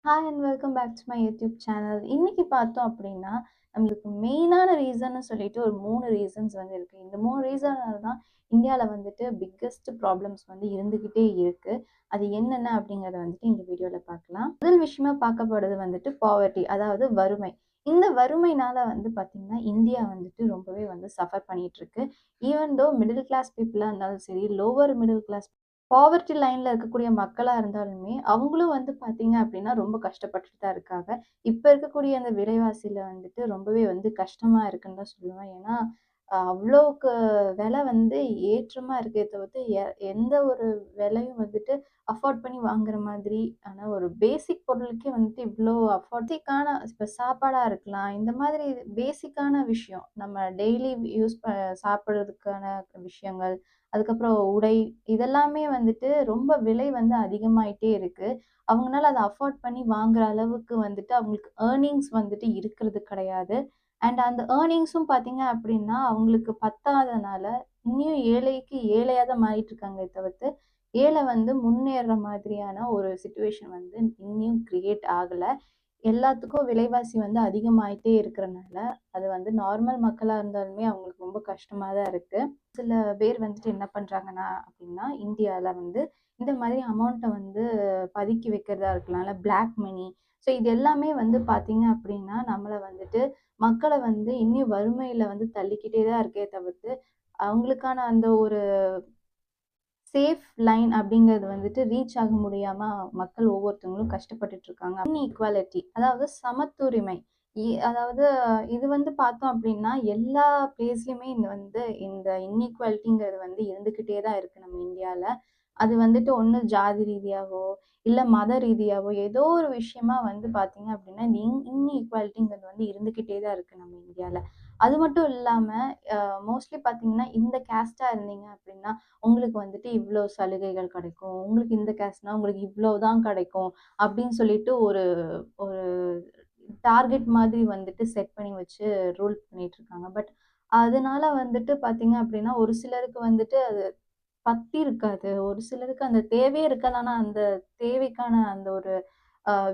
Hi and welcome back to my YouTube channel. இன்னைக்கு பார்த்தோம் அப்படின்னா, நம்மளுக்கு மெயினான ரீசன்னு சொல்லிட்டு ஒரு 3 ரீசன்ஸ் வந்து இருக்கு. இந்த 3 ரீசனால தான் இந்தியால வந்துட்டு பிக்கெஸ்ட் ப்ராப்ளம்ஸ் வந்து இருந்துகிட்டே இருக்கு. அது என்னென்ன அப்படிங்கிறத வந்துட்டு இந்த வீடியோல பார்க்கலாம். முதல் விஷயமா பார்க்கப்படுறது வந்துட்டு பாவர்ட்டி, அதாவது வறுமை. இந்த வறுமைனால வந்து பார்த்தீங்கன்னா, இந்தியா வந்துட்டு ரொம்பவே வந்து சஃபர் பண்ணிட்டு இருக்கு. ஈவன் தோ மிடில் கிளாஸ் பீப்பிளா இருந்தாலும் சரி, லோவர் மிடில் கிளாஸ் பாவர்ட்டி லைன்ல இருக்கக்கூடிய மக்களா இருந்தாலுமே, அவங்களும் வந்து பார்த்தீங்க அப்டின்னா, ரொம்ப கஷ்டப்பட்டுட்டு தான் இருக்காங்க. இப்ப இருக்கக்கூடிய அந்த விலைவாசில வந்துட்டு ரொம்பவே வந்து கஷ்டமா இருக்குன்னு தான் சொல்லுவேன். ஏன்னா, அவ்ளோக்கு விலை வந்து ஏற்றமா இருக்கே தவிர்த்து, எந்த ஒரு விலையும் வந்துட்டு அஃபோர்ட் பண்ணி வாங்குற மாதிரி ஆன ஒரு பேசிக் பொருளுக்கே வந்துட்டு இவ்ளோ பேசிக்கான இப்ப சாப்பாடா இருக்கலாம். இந்த மாதிரி பேசிக்கான விஷயம். நம்ம டெய்லி யூஸ் சாப்பிடுறதுக்கான விஷயங்கள். அதுக்கப்புறம் உடை, இதெல்லாமே வந்துட்டு ரொம்ப விலை வந்து அதிகமாயிட்டே இருக்கு. அவங்கனால அத அஃபோர்ட் பண்ணி வாங்குற அளவுக்கு வந்துட்டு அவங்களுக்கு ஏர்னிங்ஸ் வந்துட்டு இருக்கிறது கிடையாது. அண்ட் அந்த ஏர்னிங்ஸும் பார்த்தீங்க அப்படின்னா, அவங்களுக்கு பத்தாதனால, இன்னியும் ஏழைக்கு ஏழையா தான் மாறிட்டு இருக்காங்களே தவிர்த்து, ஏழை வந்து முன்னேறுற மாதிரியான ஒரு சிச்சுவேஷன் வந்து இன்னியும் கிரியேட் ஆகல. எல்லாத்துக்கும் விலைவாசி வந்து அதிகமாயிட்டே இருக்கிறனால, அது வந்து நார்மல் மக்களா இருந்தாலுமே அவங்களுக்கு ரொம்ப கஷ்டமா தான் இருக்கு. சில பேர் வந்துட்டு என்ன பண்றாங்கன்னா அப்படின்னா, இந்தியால வந்து இந்த மாதிரி அமௌண்ட்ட வந்து பதுக்கி வைக்கிறதா இருக்கலாம். இல்ல பிளாக் மணி. ஸோ இது எல்லாமே வந்து பார்த்தீங்க அப்படின்னா, நம்மள வந்துட்டு மக்கள வந்து இன்னும் வறுமையில வந்து தள்ளிக்கிட்டே தான் இருக்கே தவிர்த்து, அவங்களுக்கான அந்த ஒரு சேஃப் லைன் அப்படிங்கிறது வந்துட்டு ரீச் ஆக முடியாம மக்கள் ஒவ்வொருத்தவங்களும் கஷ்டப்பட்டுட்டு இருக்காங்க. இன்இக்வாலிட்டி, அதாவது சமத்துரிமை. அதாவது இது வந்து பார்த்தோம் அப்படின்னா, எல்லா பிளேஸ்லயுமே இந்த இன்இக்வாலிட்டிங்கிறது வந்து இருந்துகிட்டே தான் இருக்கு நம்ம இந்தியால. அது வந்துட்டு ஒண்ணு ஜாதி ரீதியாவோ, இல்ல மத ரீதியாவோ ஏதோ ஒரு விஷயமா வந்து பார்த்தீங்க அப்படின்னா, இந்த இன்இக்வாலிட்டிங்கிறது வந்து இருந்துகிட்டே தான் இருக்கு நம்ம இந்தியால. அது மட்டும் இல்லாம, மோஸ்ட்லி பார்த்தீங்கன்னா, இந்த கேஸ்ட்டா இருந்தீங்க அப்படின்னா, உங்களுக்கு வந்துட்டு இவ்ளோ சலுகைகள் கிடைக்கும். உங்களுக்கு இந்த கேஸ்ட்னா உங்களுக்கு இவ்ளோ தான் கிடைக்கும். அப்படின்னு சொல்லிட்டு ஒரு ஒரு டார்கெட் மாதிரி வந்துட்டு செட் பண்ணி வச்சு ரூல் பண்ணிட்டு இருக்காங்க. பட் அதனால வந்துட்டு பார்த்தீங்க அப்படின்னா, ஒரு சிலருக்கு வந்துட்டு அது பத்தி இருக்காது. ஒரு சிலருக்கு அந்த தேவையே இருக்காது. ஆனா அந்த தேவைக்கான அந்த ஒரு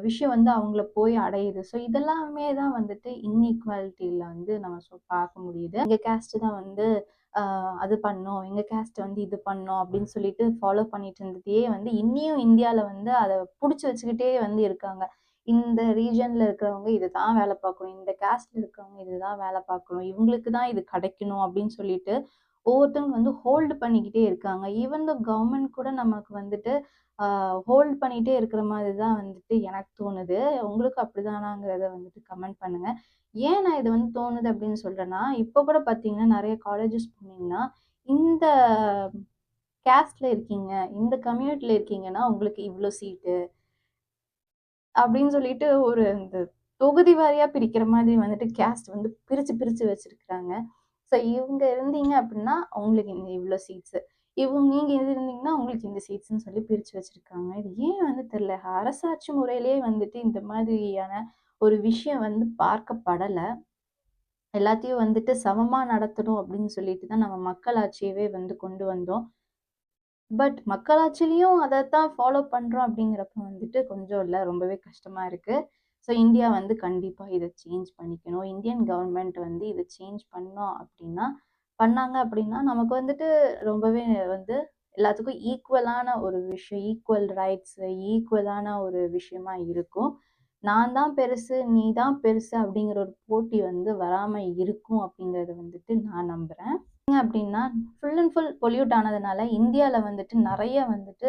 விஷயம் வந்து அவங்கள போய் அடையுது. ஸோ இதெல்லாமே தான் வந்துட்டு இன்இக்வாலிட்டில வந்து நம்ம பார்க்க முடியுது. எங்க கேஸ்ட் தான் வந்து அது பண்ணோம். எங்க கேஸ்ட் வந்து இது பண்ணோம் அப்படின்னு சொல்லிட்டு ஃபாலோ பண்ணிட்டு இருந்ததையே வந்து இன்னியும் இந்தியால வந்து அத புடிச்சு வச்சுக்கிட்டே வந்து இருக்காங்க. இந்த ரீஜியன்ல இருக்கிறவங்க இதுதான் வேலை பார்க்கணும். இந்த கேஸ்ட்ல இருக்கிறவங்க இதுதான் வேலை பார்க்கணும். இவங்களுக்கு தான் இது கிடைக்கணும் அப்படின்னு சொல்லிட்டு ஒவ்வொருத்தவங்க வந்து ஹோல்டு பண்ணிக்கிட்டே இருக்காங்க. ஈவன் த கவர்மெண்ட் கூட நமக்கு வந்துட்டு ஹோல்ட் பண்ணிட்டே இருக்கிற மாதிரி தான் வந்துட்டு எனக்கு தோணுது. உங்களுக்கு அப்படிதானாங்கிறத வந்துட்டு கமெண்ட் பண்ணுங்க. ஏன் நான் இது வந்து தோணுது அப்படின்னு சொல்றேன்னா, இப்போ கூட பார்த்தீங்கன்னா, நெறைய காலேஜஸ் போனீங்கன்னா, இந்த கேஸ்ட்ல இருக்கீங்க, இந்த கம்யூனிட்டில இருக்கீங்கன்னா, உங்களுக்கு இவ்ளோ சீட்டு அப்படின்னு சொல்லிட்டு ஒரு இந்த தொகுதி வாரியா பிரிக்கிற மாதிரி வந்துட்டு கேஸ்ட் வந்து பிரிச்சு, பிரிச்சு வச்சிருக்கிறாங்க. ஸோ இவங்க இருந்தீங்க அப்படின்னா, உங்களுக்கு இந்த இவ்ளோ சீட்ஸு. நீங்க இது இருந்தீங்கன்னா, உங்களுக்கு இந்த சீட்ஸ்ன்னு சொல்லி பிரிச்சு வச்சிருக்காங்க. இது ஏன் வந்து தெரியல. அரசாட்சி முறையிலேயே வந்துட்டு இந்த மாதிரியான ஒரு விஷயம் வந்து பார்க்கப்படல. எல்லாத்தையும் வந்துட்டு சமமா நடத்தணும் அப்படின்னு சொல்லிட்டு தான் நம்ம மக்களாட்சியவே வந்து கொண்டு வந்தோம். பட் மக்களாட்சியிலயும் அதத்தான் ஃபாலோ பண்றோம் அப்படிங்கிறப்ப வந்துட்டு கொஞ்சம் இல்ல ரொம்பவே கஷ்டமா இருக்கு. ஸோ இந்தியா வந்து கண்டிப்பா இத சேஞ்ச் பண்ணிக்கணும். இந்தியன் கவர்ன்மெண்ட் வந்து இத சேஞ்ச் பண்ணாங்க அப்படின்னா, நமக்கு வந்துட்டு ரொம்பவே வந்து எல்லாத்துக்கும் ஈக்குவலான ஒரு விஷயம், ஈக்குவல் ரைட்ஸ், ஈக்குவலான ஒரு விஷயமா இருக்கும். நான் தான் பெருசு, நீ தான் பெருசு அப்படிங்கிற ஒரு போட்டி வந்து வராம இருக்கும் அப்படிங்கிறத வந்துட்டு நான் நம்புறேன். அப்படின்னா, ஃபுல் அண்ட் ஃபுல் பொல்யூட் ஆனதுனால இந்தியால வந்துட்டு நெறைய வந்துட்டு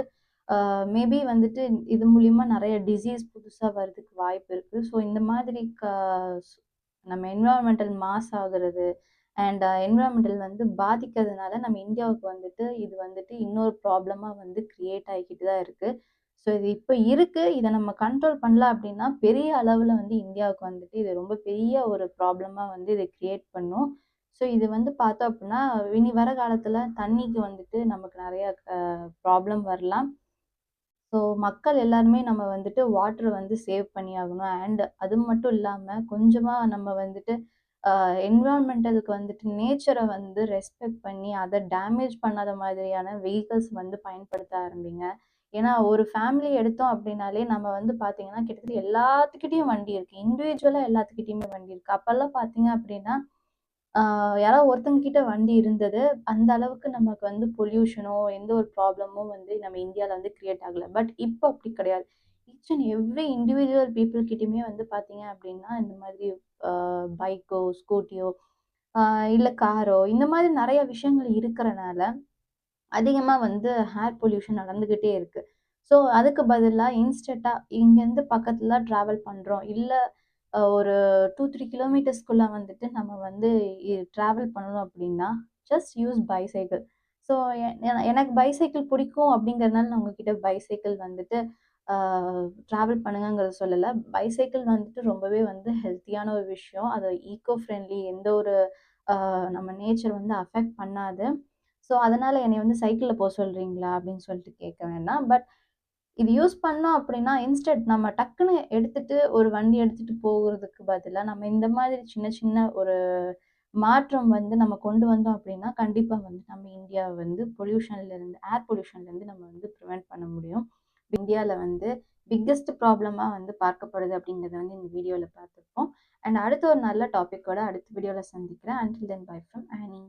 மேபி வந்துட்டு இது மூலியமா நெறைய டிசீஸ் புதுசா வரதுக்கு வாய்ப்பு இருக்கு. ஸோ இந்த மாதிரி ஸ் நம்ம என்வைரன்மென்டல் மாஸ் ஆகுறது அண்ட் என்வைரன்மென்டல் வந்து பாதிக்கிறதுனால நம்ம இந்தியாவுக்கு வந்துட்டு இது வந்துட்டு இன்னொரு ப்ராப்ளமா வந்து கிரியேட் ஆகிக்கிட்டு தான் இருக்கு. ஸோ இது இப்ப இருக்கு. இத நம்ம கண்ட்ரோல் பண்ணல அப்படின்னா, பெரிய அளவுல வந்து இந்தியாவுக்கு வந்துட்டு இது ரொம்ப பெரிய ஒரு ப்ராப்ளமா வந்து இது கிரியேட் பண்ணும். ஸோ இது வந்து பார்த்தோம் அப்படின்னா, இனி வர காலத்துல தண்ணிக்கு வந்துட்டு நமக்கு நெறைய ப்ராப்ளம் வரலாம். ஸோ மக்கள் எல்லாருமே நம்ம வந்துட்டு வாட்டர வந்து சேவ் பண்ணி ஆகணும். அண்ட் அது மட்டும் இல்லாம கொஞ்சமா நம்ம வந்துட்டு என்விரான்மென்டலுக்கு வந்துட்டு நேச்சர வந்து ரெஸ்பெக்ட் பண்ணி, அத டேமேஜ் பண்ணாத மாதிரியான வெஹிக்கிள்ஸ் வந்து பயன்படுத்த ஆரம்பிங்க. ஏன்னா ஒரு ஃபேமிலி எடுத்தோம் அப்படின்னாலே நம்ம வந்து பார்த்தீங்கன்னா, கிட்டத்தட்ட எல்லாத்துக்கிட்டயும் வண்டி இருக்கு. இண்டிவிஜுவலா எல்லாத்துக்கிட்டயுமே வண்டி இருக்கு. அப்பல்லாம் பார்த்தீங்க அப்படின்னா, ஆ யாராவது ஒருத்தங்க கிட்ட வண்டி இருந்தது. அந்த அளவுக்கு நமக்கு வந்து பொல்யூஷனோ, எந்த ஒரு ப்ராப்ளமும் வந்து நம்ம இந்தியால வந்து கிரியேட் ஆகல. பட் இப்ப அப்படி கிடையாது. Each and every individual people கிட்டயுமே வந்து பார்த்தீங்க அப்படின்னா, இந்த மாதிரி அ பைக்கோ, ஸ்கூட்டியோ, ஆ இல்ல காரோ, இந்த மாதிரி நெறைய விஷயங்கள் இருக்கறனால, அதிகமா வந்து ஏர் பொல்யூஷன் நடந்துகிட்டே இருக்கு. ஸோ, அதுக்கு பதிலா இன்ஸ்டன்ட்டா இங்கேருந்து பக்கத்துல டிராவல் பண்றோம். இல்ல ஒரு 2, 3 கிலோமீட்டர்ஸ்குள்ள வந்துட்டு நம்ம வந்து டிராவல் பண்ணணும் அப்டின்னா, ஜஸ்ட் யூஸ் பைசைக்கிள். ஸோ, எனக்கு பைசைக்கிள் பிடிக்கும் அப்டிங்கிறதுனால நான் உங்ககிட்ட பைசைக்கிள் வந்துட்டு ஆ டிராவல் பண்ணுங்கங்கிறத சொல்லல. பைசைக்கிள் வந்துட்டு ரொம்பவே வந்து ஹெல்த்தியான ஒரு விஷயம். அது ஈக்கோ ஃப்ரெண்ட்லி எந்த ஒரு நம்ம நேச்சர் வந்து அஃபெக்ட் பண்ணாது. ஸோ, அதனால என்னைய வந்து சைக்கிள்ல சொல்றீங்களா? அப்படின்னு சொல்லிட்டு கேட்க வேண்டாம். பட் இது யூஸ் பண்ணோம் அப்படின்னா, இன்ஸ்டெட் நம்ம டக்குனு எடுத்துட்டு ஒரு வண்டி எடுத்துட்டு போகுறதுக்கு பதிலா, நம்ம இந்த மாதிரி சின்ன சின்ன ஒரு மாற்றம் வந்து நம்ம கொண்டு வந்தோம் அப்படின்னா, கண்டிப்பா வந்து நம்ம இந்தியாவ வந்து பொல்யூஷன்லருந்து ஏர் பொல்யூஷன்லருந்து நம்ம வந்து பிரிவென்ட் பண்ண முடியும். இந்தியால வந்து பிக்கெஸ்ட் ப்ராப்ளமா வந்து பார்க்கப்படுது அப்படிங்கிறத வந்து இந்த வீடியோல பார்த்துருப்போம். அண்ட் அடுத்த ஒரு நல்ல டாபிக்கோட அடுத்த வீடியோல சந்திக்கிறேன். Until then bye from Aani.